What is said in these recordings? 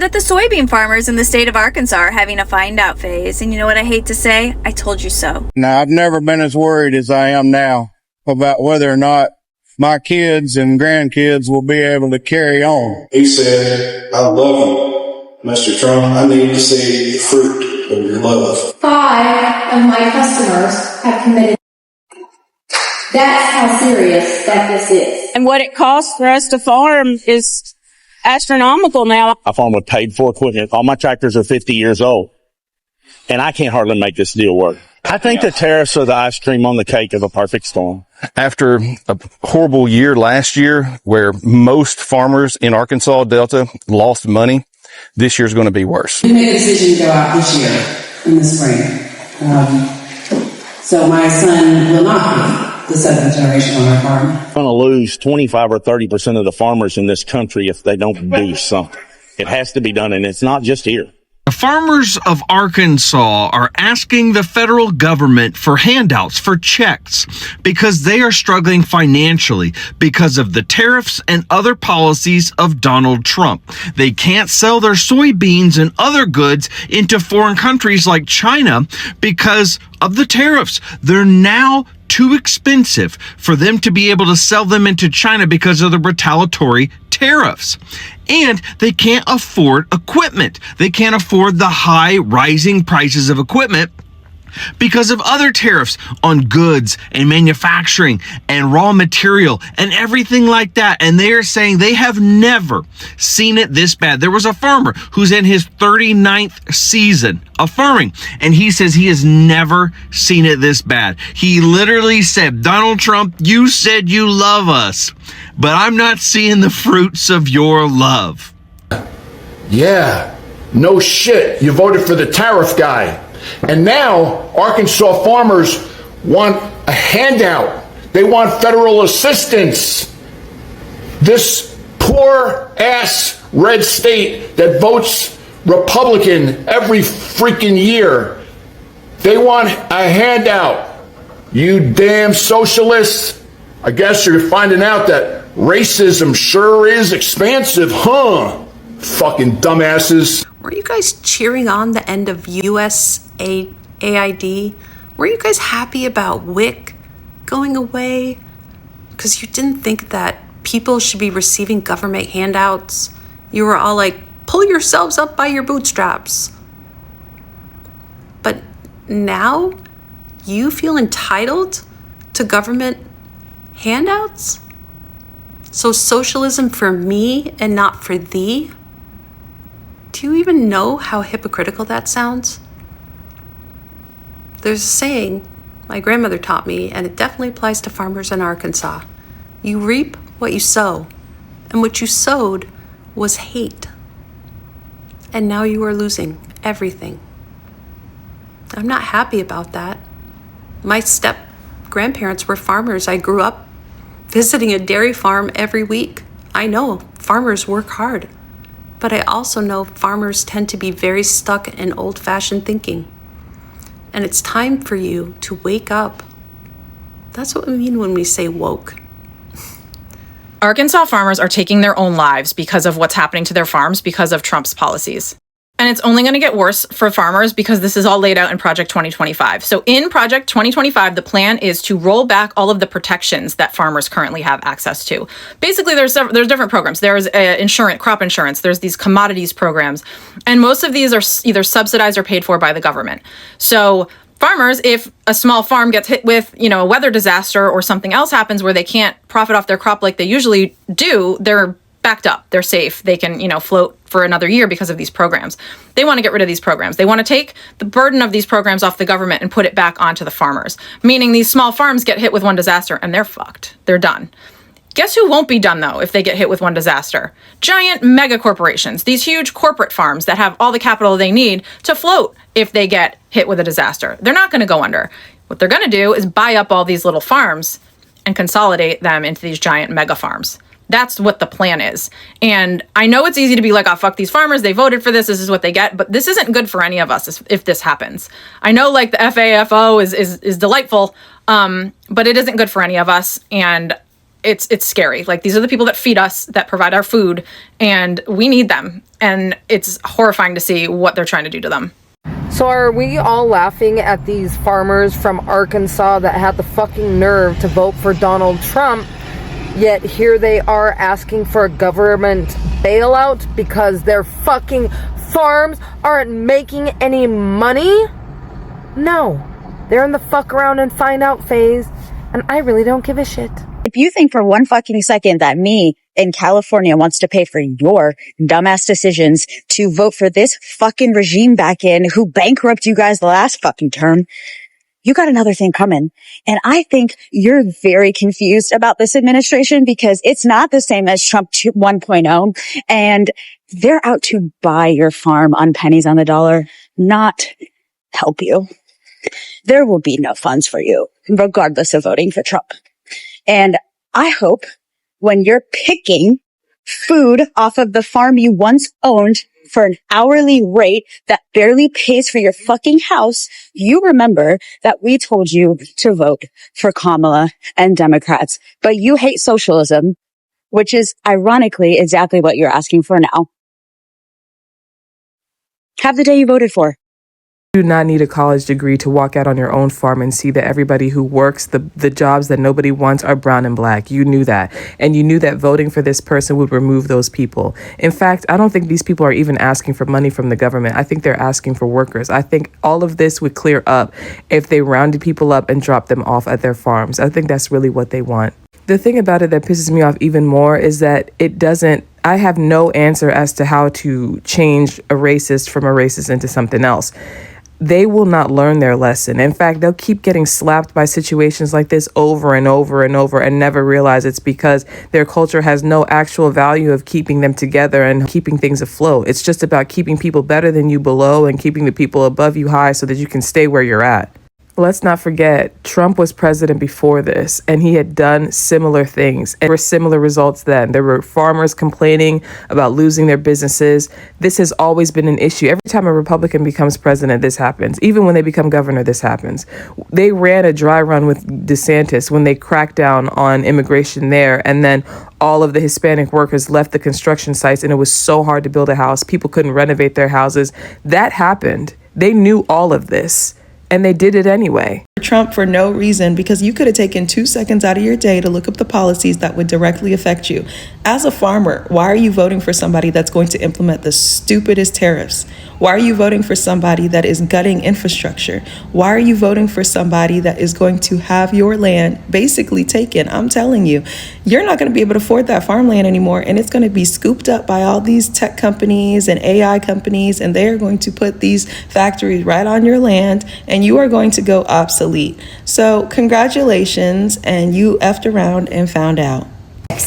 That the soybean farmers in the state of Arkansas are having a find out phase. And you know what I hate to say? I told you so. Now, I've never been as worried as I am now about whether or not my kids and grandkids will be able to carry on. He said, I love you, Mr. Trump. I need to see the fruit of your love. 5 of my customers have committed. That's how serious that this is. And what it costs for us to farm is astronomical now. I farm with paid for equipment. All my tractors are 50 years old. And I can't hardly make this deal work. I think the tariffs are the ice cream on the cake of a perfect storm. After a horrible year last year where most farmers in Arkansas Delta lost money, this year's going to be worse. We made a decision to go out this year in the spring. So my son will not be the seventh generation on our farm. We're going to lose 25 or 30% of the farmers in this country if they don't do something. It has to be done, and it's not just here. The farmers of Arkansas are asking the federal government for handouts, for checks, because they are struggling financially because of the tariffs and other policies of Donald Trump. They can't sell their soybeans and other goods into foreign countries like China because of the tariffs. They're now too expensive for them to be able to sell them into China because of the retaliatory tariffs. And they can't afford equipment. They can't afford the high rising prices of equipment because of other tariffs on goods and manufacturing and raw material and everything like that. And they are saying they have never seen it this bad. There was a farmer who's in his 39th season of farming, and he says he has never seen it this bad. He literally said, Donald Trump, you said you love us, but I'm not seeing the fruits of your love. Yeah, no shit. You voted for the tariff guy. And now Arkansas farmers want a handout. They want federal assistance. This poor ass red state that votes Republican every freaking year, they want a handout. You damn socialists. I guess you're finding out that racism sure is expansive, huh? Fucking dumbasses. Were you guys cheering on the end of USAID? Were you guys happy about WIC going away? Because you didn't think that people should be receiving government handouts. You were all like, pull yourselves up by your bootstraps. But now you feel entitled to government handouts? So socialism for me and not for thee? Do you even know how hypocritical that sounds? There's a saying my grandmother taught me, and it definitely applies to farmers in Arkansas. You reap what you sow, and what you sowed was hate. And now you are losing everything. I'm not happy about that. My step-grandparents were farmers. I grew up visiting a dairy farm every week. I know farmers work hard. But I also know farmers tend to be very stuck in old-fashioned thinking. And it's time for you to wake up. That's what we mean when we say woke. Arkansas farmers are taking their own lives because of what's happening to their farms because of Trump's policies. And it's only going to get worse for farmers because this is all laid out in Project 2025. So in Project 2025, the plan is to roll back all of the protections that farmers currently have access to. Basically, there's different programs. There's crop insurance. There's these commodities programs. And most of these are either subsidized or paid for by the government. So farmers, if a small farm gets hit with, a weather disaster or something else happens where they can't profit off their crop like they usually do, they're backed up. They're safe. They can, float for another year because of these programs. They want to get rid of these programs. They want to take the burden of these programs off the government and put it back onto the farmers, meaning these small farms get hit with one disaster and they're fucked. They're done. Guess who won't be done, though, if they get hit with one disaster? Giant mega corporations, these huge corporate farms that have all the capital they need to float if they get hit with a disaster. They're not going to go under. What they're going to do is buy up all these little farms and consolidate them into these giant mega farms. That's what the plan is. And I know it's easy to be like, oh, fuck these farmers. They voted for this. This is what they get. But this isn't good for any of us if this happens. I know like the FAFO is delightful, but it isn't good for any of us. And it's scary. Like, these are the people that feed us, that provide our food, and we need them. And it's horrifying to see what they're trying to do to them. So are we all laughing at these farmers from Arkansas that had the fucking nerve to vote for Donald Trump, yet here they are asking for a government bailout because their fucking farms aren't making any money? No. They're in the fuck around and find out phase, and I really don't give a shit. If you think for one fucking second that me in California wants to pay for your dumbass decisions to vote for this fucking regime back in who bankrupted you guys the last fucking term, you got another thing coming. And I think you're very confused about this administration because it's not the same as Trump 1.0. And they're out to buy your farm on pennies on the dollar, not help you. There will be no funds for you, regardless of voting for Trump. And I hope when you're picking food off of the farm you once owned for an hourly rate that barely pays for your fucking house, you remember that we told you to vote for Kamala and Democrats, but you hate socialism, which is ironically exactly what you're asking for now. Have the day you voted for. You do not need a college degree to walk out on your own farm and see that everybody who works the jobs that nobody wants are brown and black. You knew that. And you knew that voting for this person would remove those people. In fact, I don't think these people are even asking for money from the government. I think they're asking for workers. I think all of this would clear up if they rounded people up and dropped them off at their farms. I think that's really what they want. The thing about it that pisses me off even more is that I have no answer as to how to change a racist from a racist into something else. They will not learn their lesson. In fact, they'll keep getting slapped by situations like this over and over and over and never realize it's because their culture has no actual value of keeping them together and keeping things afloat. It's just about keeping people better than you below and keeping the people above you high so that you can stay where you're at. Let's not forget, Trump was president before this, and he had done similar things. And there were similar results then. There were farmers complaining about losing their businesses. This has always been an issue. Every time a Republican becomes president, this happens. Even when they become governor, this happens. They ran a dry run with DeSantis when they cracked down on immigration there, and then all of the Hispanic workers left the construction sites, and it was so hard to build a house. People couldn't renovate their houses. That happened. They knew all of this. And they did it anyway. Trump for no reason, because you could have taken 2 seconds out of your day to look up the policies that would directly affect you. As a farmer, why are you voting for somebody that's going to implement the stupidest tariffs? Why are you voting for somebody that is gutting infrastructure? Why are you voting for somebody that is going to have your land basically taken? I'm telling you, you're not going to be able to afford that farmland anymore, and it's going to be scooped up by all these tech companies and AI companies, and they are going to put these factories right on your land, and you are going to go obsolete. So congratulations, and you effed around and found out.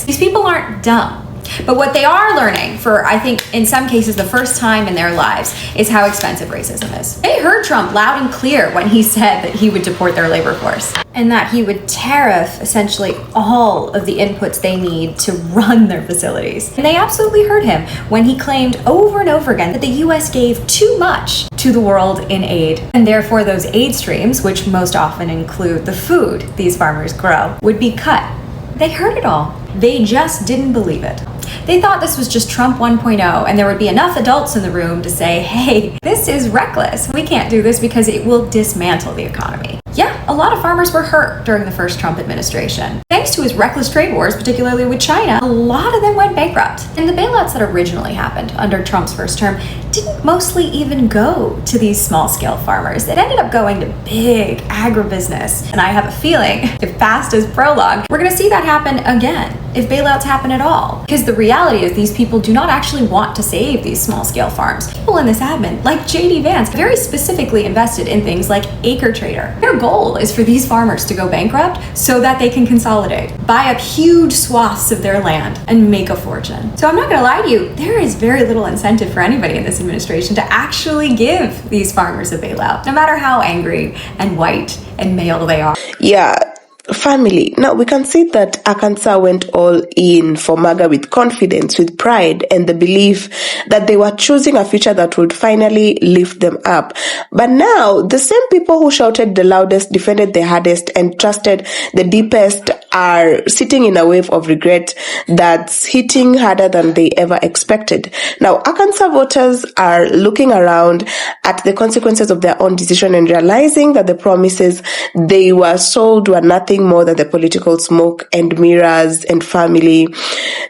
These people aren't dumb. But what they are learning, for I think in some cases the first time in their lives, is how expensive racism is. They heard Trump loud and clear when he said that he would deport their labor force and that he would tariff essentially all of the inputs they need to run their facilities. And they absolutely heard him when he claimed over and over again that the US gave too much to the world in aid, and therefore those aid streams, which most often include the food these farmers grow, would be cut. They heard it all. They just didn't believe it. They thought this was just Trump 1.0, and there would be enough adults in the room to say, hey, this is reckless. We can't do this because it will dismantle the economy. Yeah, a lot of farmers were hurt during the first Trump administration. Thanks to his reckless trade wars, particularly with China, a lot of them went bankrupt. And the bailouts that originally happened under Trump's first term didn't mostly even go to these small-scale farmers. It ended up going to big agribusiness. And I have a feeling, if past is prologue, we're going to see that happen again if bailouts happen at all. Because the reality is these people do not actually want to save these small-scale farms. People in this admin, like JD Vance, very specifically invested in things like Acre Trader. Their goal is for these farmers to go bankrupt so that they can consolidate, buy up huge swaths of their land, and make a fortune. So I'm not going to lie to you, there is very little incentive for anybody in this administration to actually give these farmers a bailout, no matter how angry and white and male they are. Yeah. Family. Now we can see that Arkansas went all in for MAGA with confidence, with pride, and the belief that they were choosing a future that would finally lift them up. But now, the same people who shouted the loudest, defended the hardest, and trusted the deepest are sitting in a wave of regret that's hitting harder than they ever expected. Now, Arkansas voters are looking around at the consequences of their own decision and realizing that the promises they were sold were nothing more than the political smoke and mirrors and family.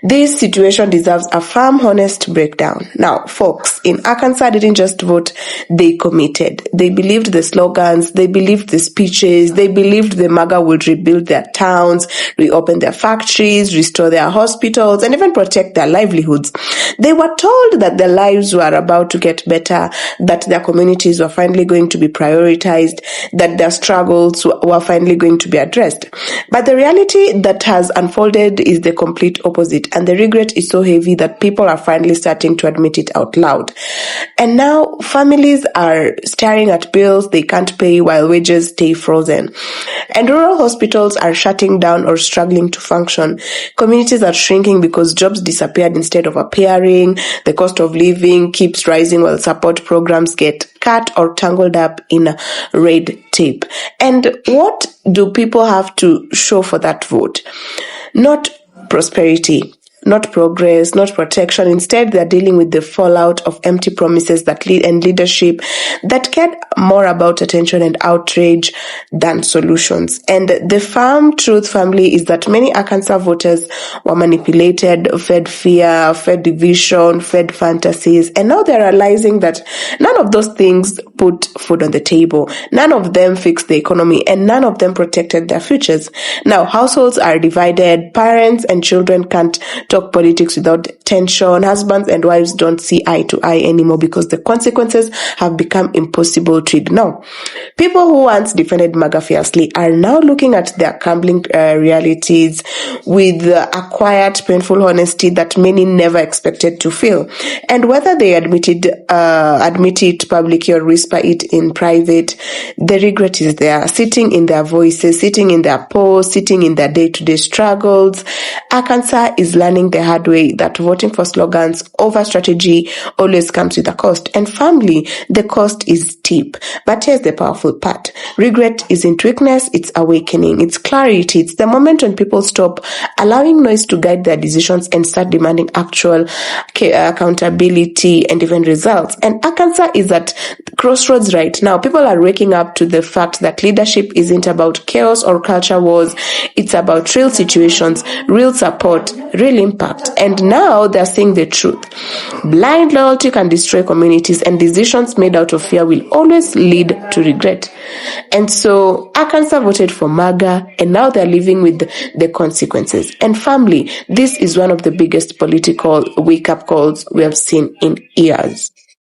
This situation deserves a firm, honest breakdown. Now, folks in Arkansas didn't just vote, they committed. They believed the slogans, they believed the speeches, they believed the MAGA would rebuild their towns, reopen their factories, restore their hospitals, and even protect their livelihoods. They were told that their lives were about to get better, that their communities were finally going to be prioritized, that their struggles were finally going to be addressed. But the reality that has unfolded is the complete opposite, and the regret is so heavy that people are finally starting to admit it out loud. And now families are staring at bills they can't pay while wages stay frozen. And rural hospitals are shutting down or struggling to function. Communities are shrinking because jobs disappeared instead of appearing. The cost of living keeps rising while support programs get cut or tangled up in red tape. And what do people have to show for that vote? Not prosperity, not progress, not protection. Instead, they're dealing with the fallout of empty promises that and leadership that cared more about attention and outrage than solutions. And the firm truth, family, is that many Arkansas voters were manipulated, fed fear, fed division, fed fantasies, and now they're realizing that none of those things put food on the table. None of them fixed the economy, and none of them protected their futures. Now, households are divided. Parents and children can't talk politics without tension. Husbands and wives don't see eye to eye anymore because the consequences have become impossible to ignore. People who once defended MAGA fiercely are now looking at their crumbling realities with a quiet, painful honesty that many never expected to feel. And whether they admit it publicly or whisper it in private, the regret is there, sitting in their voices, sitting in their posts, sitting in their day-to-day struggles. Arkansas is learning the hard way that voting for slogans over strategy always comes with a cost. And family, the cost is steep. But here's the powerful part. Regret isn't weakness, it's awakening, it's clarity. It's the moment when people stop allowing noise to guide their decisions and start demanding actual accountability and even results. And Arkansas is at crossroads right now. People are waking up to the fact that leadership isn't about chaos or culture wars. It's about real situations, real support, real impact. And now they're seeing the truth. Blind loyalty can destroy communities, and decisions made out of fear will always lead to regret. And so Arkansas voted for MAGA, and now they're living with the consequences. And family, this is one of the biggest political wake-up calls we have seen in years.